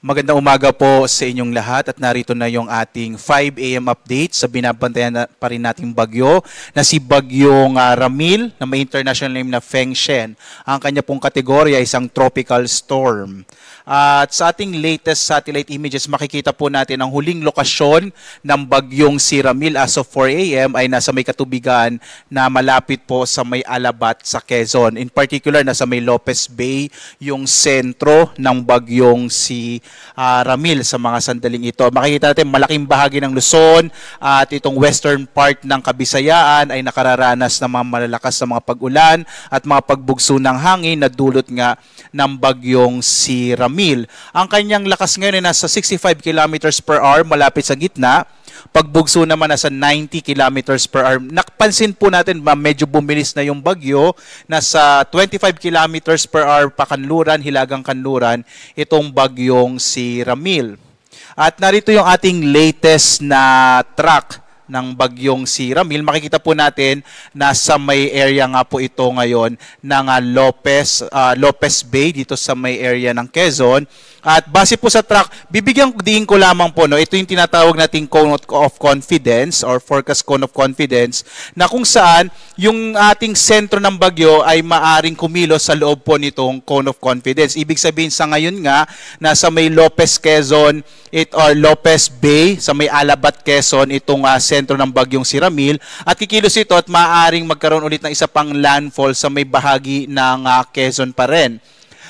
Magandang umaga po sa inyong lahat at narito na yung ating 5 AM update sa binabantayan pa rin nating bagyo na si Bagyong Ramil na may international name na Feng Shen. Ang kanya pong kategorya ay isang tropical storm. At sa ating latest satellite images, makikita po natin ang huling lokasyon ng bagyong si Ramil as of 4 AM ay nasa may katubigan na malapit po sa may Alabat sa Quezon. In particular, nasa may Lopez Bay, yung sentro ng bagyong si Ramil sa mga sandaling ito. Makikita natin malaking bahagi ng Luzon at itong western part ng Kabisayaan ay nakararanas ng mga malalakas na mga pag-ulan at mga pagbugso ng hangin na dulot nga ng bagyong si Ramil. Ang kanyang lakas ngayon ay nasa 65 kilometers per hour malapit sa gitna. Pagbugso naman nasa 90 kilometers per hour. Napansin po natin medyo bumilis na yung bagyo. Nasa 25 kilometers per hour pa kanluran, hilagang kanluran, itong bagyong si Ramil. At narito yung ating latest na track ng bagyong si Ramil. Makikita po natin nasa may area nga po ito ngayon ng Lopez Bay dito sa may area ng Quezon. At base po sa track, bibigyan din ko lamang po, no, ito yung tinatawag nating cone of confidence or forecast cone of confidence na kung saan yung ating sentro ng bagyo ay maaring kumilos sa loob po nitong cone of confidence. Ibig sabihin sa ngayon nga, nasa may Lopez Quezon or Lopez Bay, sa may Alabat Quezon, itong sentro ng bagyong si Ramil at kikilos ito at maaring magkaroon ulit ng isa pang landfall sa may bahagi ng Quezon pa rin.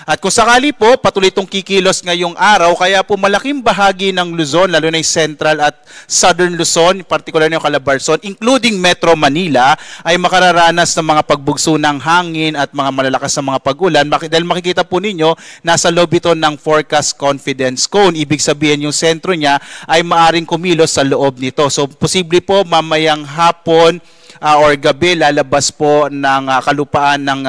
At kung sakali po, patuloy itong kikilos ngayong araw, kaya po malaking bahagi ng Luzon, lalo na yung central at southern Luzon, particular na yung Calabarzon, including Metro Manila, ay makararanas ng mga pagbugso ng hangin at mga malalakas na mga pag-ulan. Dahil makikita po ninyo, nasa loob ito ng forecast confidence cone. Ibig sabihin yung sentro niya ay maaring kumilos sa loob nito. So, posible po mamayang hapon or gabi lalabas po ng kalupaan ng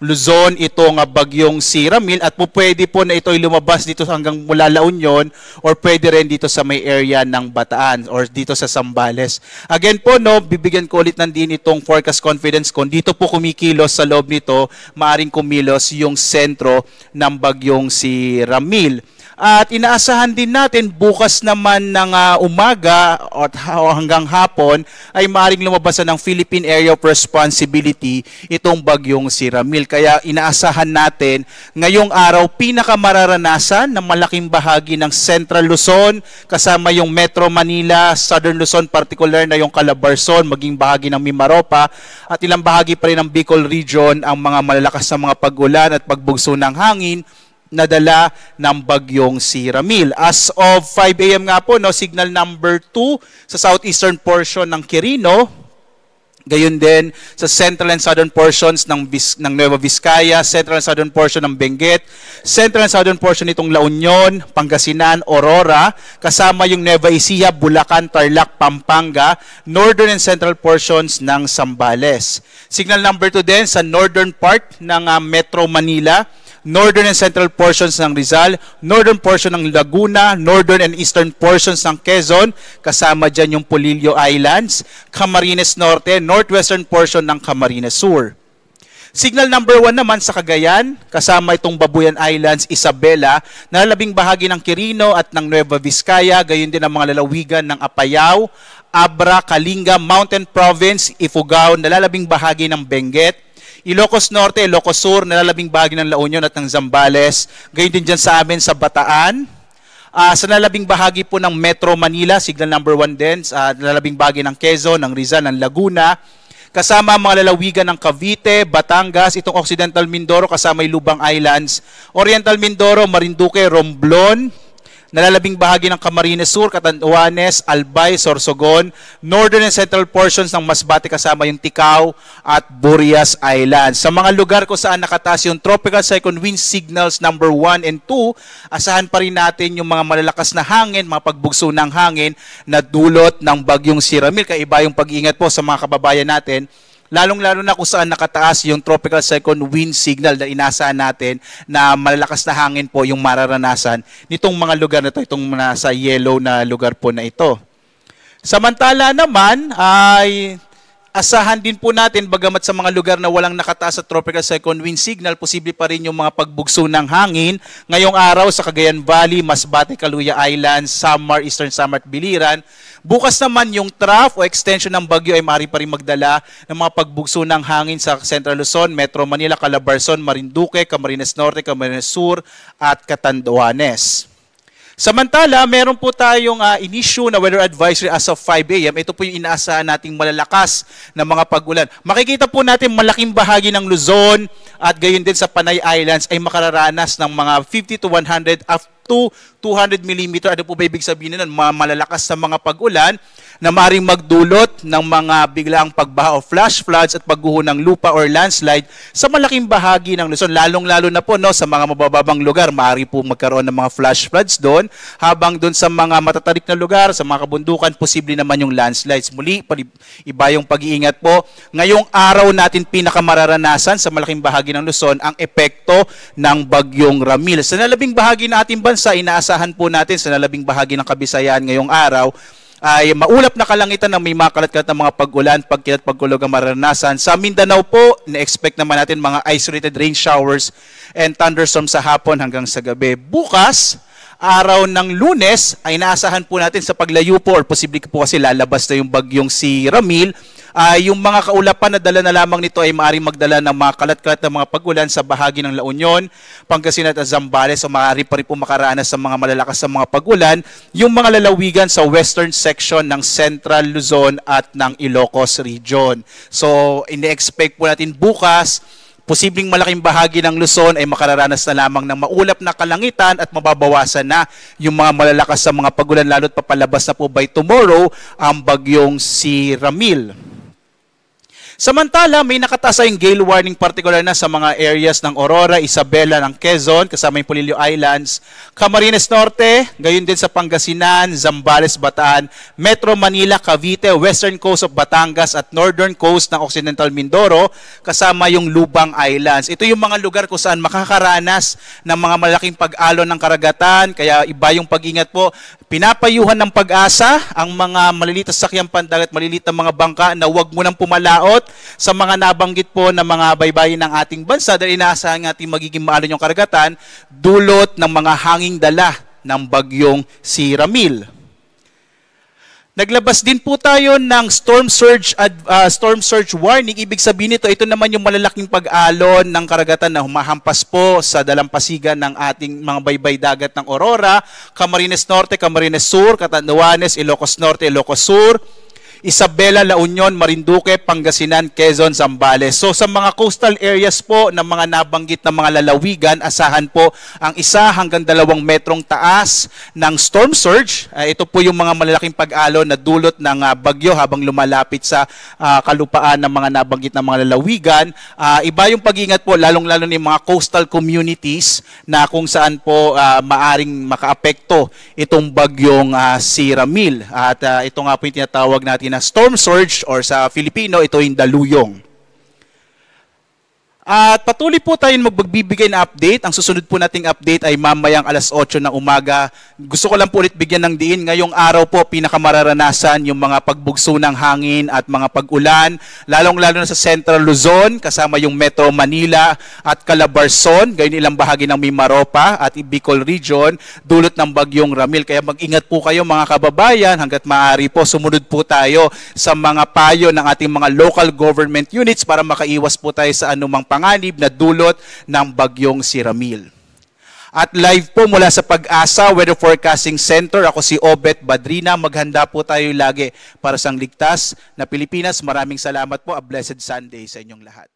Luzon itong bagyong si Ramil at pwede po na ito'y lumabas dito hanggang mula La Union or pwede rin dito sa may area ng Bataan or dito sa Zambales. Again po, no, bibigyan ko ulit ng din itong forecast confidence kung dito po kumikilos sa loob nito, maaring kumilos yung sentro ng bagyong si Ramil. At inaasahan din natin bukas naman ng umaga o hanggang hapon ay maaaring lumabasan ng Philippine Area of Responsibility itong bagyong si Ramil. Kaya inaasahan natin ngayong araw pinakamararanasan ng malaking bahagi ng Central Luzon kasama yung Metro Manila, Southern Luzon, particular na yung Calabarzon, maging bahagi ng Mimaropa at ilang bahagi pa rin ng Bicol Region ang mga malalakas na mga pag-ulan at pagbugso ng hangin nadala ng bagyong si Ramil. As of 5 AM nga po, no, signal number 2 sa southeastern portion ng Quirino, gayon din sa central and southern portions ng Nueva Vizcaya, central and southern portion ng Benguet, central and southern portion nitong La Union, Pangasinan, Aurora, kasama yung Nueva Ecija, Bulacan, Tarlac, Pampanga, northern and central portions ng Zambales. Signal number 2 din sa northern part ng Metro Manila, northern and central portions ng Rizal, northern portion ng Laguna, northern and eastern portions ng Quezon, kasama dyan yung Polillo Islands, Camarines Norte, northwestern portion ng Camarines Sur. Signal number 1 naman sa Cagayan, kasama itong Babuyan Islands, Isabela, nalalabing bahagi ng Quirino at ng Nueva Vizcaya, gayon din ang mga lalawigan ng Apayao, Abra, Kalinga, Mountain Province, Ifugao, nalalabing bahagi ng Benguet, Ilocos Norte, Ilocos Sur, nalalabing bahagi ng La Union at ng Zambales. Gayon din dyan sa amin sa Bataan. Sa nalalabing bahagi po ng Metro Manila, signal number 1 din. Nalalabing bahagi ng Quezon, ng Rizal, ng Laguna. Kasama ang mga lalawigan ng Cavite, Batangas, itong Occidental Mindoro, kasama yung Lubang Islands. Oriental Mindoro, Marinduque, Romblon. Nalalabing bahagi ng Camarines Sur, Catanduanes, Albay, Sorsogon, northern and central portions ng Masbate kasama yung Ticao at Burias Islands. Sa mga lugar kung saan nakataas yung tropical cyclone wind signals number 1 and 2, asahan pa rin natin yung mga malalakas na hangin, mga pagbugso ng hangin na dulot ng bagyong si Ramil. Kaya iba yung pag-iingat po sa mga kababayan natin, lalong-lalo na kung saan nakataas yung tropical cyclone wind signal na inaasahan natin na malalakas na hangin po yung mararanasan nitong mga lugar na ito, itong nasa yellow na lugar po na ito. Samantala naman ay asahan din po natin, bagamat sa mga lugar na walang nakataas sa tropical cyclone wind signal, posible pa rin yung mga pagbugso ng hangin. Ngayong araw sa Cagayan Valley, Masbate, Caluya Islands, Samar, Eastern Samar at Biliran. Bukas naman yung trough o extension ng bagyo ay maaari pa rin magdala ng mga pagbugso ng hangin sa Central Luzon, Metro Manila, Calabarzon, Marinduque, Camarines Norte, Camarines Sur at Catanduanes. Samantala, meron po tayong in-issue na weather advisory as of 5 a.m. Ito po yung inaasahan nating malalakas na mga pag-ulan. Makikita po natin malaking bahagi ng Luzon at gayon din sa Panay Islands ay makararanas ng mga 50 to 100 up to 200 mm. Ano po ba ibig sabihin nun? Malalakas na mga pag-ulan na maaaring magdulot ng mga biglang pagbaha o flash floods at pagguho ng lupa or landslide sa malaking bahagi ng Luzon. Lalong-lalo na po sa mga mabababang lugar, maaari po magkaroon ng mga flash floods doon, habang doon sa mga matatarik na lugar, sa mga kabundukan, posible naman yung landslides. Muli, iba yung pag-iingat po. Ngayong araw natin pinakamararanasan sa malaking bahagi ng Luzon ang epekto ng bagyong Ramil. Sa nalabing bahagi ng ating bansa, inaasahan po natin sa nalabing bahagi ng Kabisayan ngayong araw, ay maulap na kalangitan ng may makalat-kalat na mga pag-ulan, pagkilat, pagkulog ang maranasan. Sa Mindanao po, na-expect naman natin mga isolated rain showers and thunderstorms sa hapon hanggang sa gabi. Bukas, araw ng Lunes, ay naasahan po natin sa paglayo po or posible po kasi lalabas na yung bagyong si Ramil. Yung mga kaulapan na dala na lamang nito ay maaaring magdala ng mga kalat-kalat na mga pag-ulan sa bahagi ng La Union, Pangasinan at Zambales, so maaari pa rin po makaranas sa mga malalakas na mga pag-ulan, yung mga lalawigan sa western section ng Central Luzon at ng Ilocos Region. So, ini-expect po natin bukas, posibleng malaking bahagi ng Luzon ay makararanas na lamang ng maulap na kalangitan at mababawasan na yung mga malalakas sa mga pag-ulan, lalo't papalabas na po by tomorrow ang bagyong si Ramil. Samantala, may nakataas yung gale warning particular na sa mga areas ng Aurora, Isabela, ng Quezon, kasama yung Polillo Islands, Camarines Norte, gayon din sa Pangasinan, Zambales, Bataan, Metro Manila, Cavite, Western Coast of Batangas at Northern Coast ng Occidental Mindoro, kasama yung Lubang Islands. Ito yung mga lugar kung saan makakaranas ng mga malaking pag-alon ng karagatan, kaya iba yung pag-ingat po. Pinapayuhan ng Pag-asa ang mga maliliit na sakyang pandagat, maliliit na mga bangka na huwag mo nang pumalaot sa mga nabanggit po na mga baybayin ng ating bansa dahil inaasahan natin magiging maalon yung karagatan dulot ng mga hanging dala ng bagyong si Ramil. Naglabas din po tayo ng storm surge warning. Ibig sabihin nito, ito naman yung malalaking pag-alon ng karagatan na humahampas po sa dalampasigan ng ating mga baybay dagat ng Aurora, Camarines Norte, Camarines Sur, Catanduanes, Ilocos Norte, Ilocos Sur, Isabela, La Union, Marinduque, Pangasinan, Quezon, Zambales. So sa mga coastal areas po ng mga nabanggit na mga lalawigan, asahan po ang 1 hanggang 2 metrong taas ng storm surge. Ito po yung mga malalaking pag-alon na dulot ng bagyo habang lumalapit sa kalupaan ng mga nabanggit na mga lalawigan. Iba yung pag-ingat po, lalong-lalo na yung mga coastal communities na kung saan po maaring makaapekto itong bagyong si Ramil. At ito nga po yung tinatawag natin na storm surge or sa Filipino, ito yung daluyong. At patuloy po tayo magbibigay ng update. Ang susunod po nating update ay mamayang 8:00 ng umaga. Gusto ko lang po ulit bigyan ng diin. Ngayong araw po, pinakamararanasan yung mga pagbugso ng hangin at mga pag-ulan, lalong-lalo na sa Central Luzon, kasama yung Metro Manila at Calabarzon, gayon ilang bahagi ng Mimaropa at Bicol Region, dulot ng bagyong Ramil. Kaya mag-ingat po kayo mga kababayan, hanggat maaari po sumunod po tayo sa mga payo ng ating mga local government units para makaiwas po tayo sa anumang panganib na dulot ng bagyong si Ramil. At live po mula sa Pag-asa Weather Forecasting Center, ako si Obet Badrina. Maghanda po tayo lagi para sa ligtas na Pilipinas. Maraming salamat po. A blessed Sunday sa inyong lahat.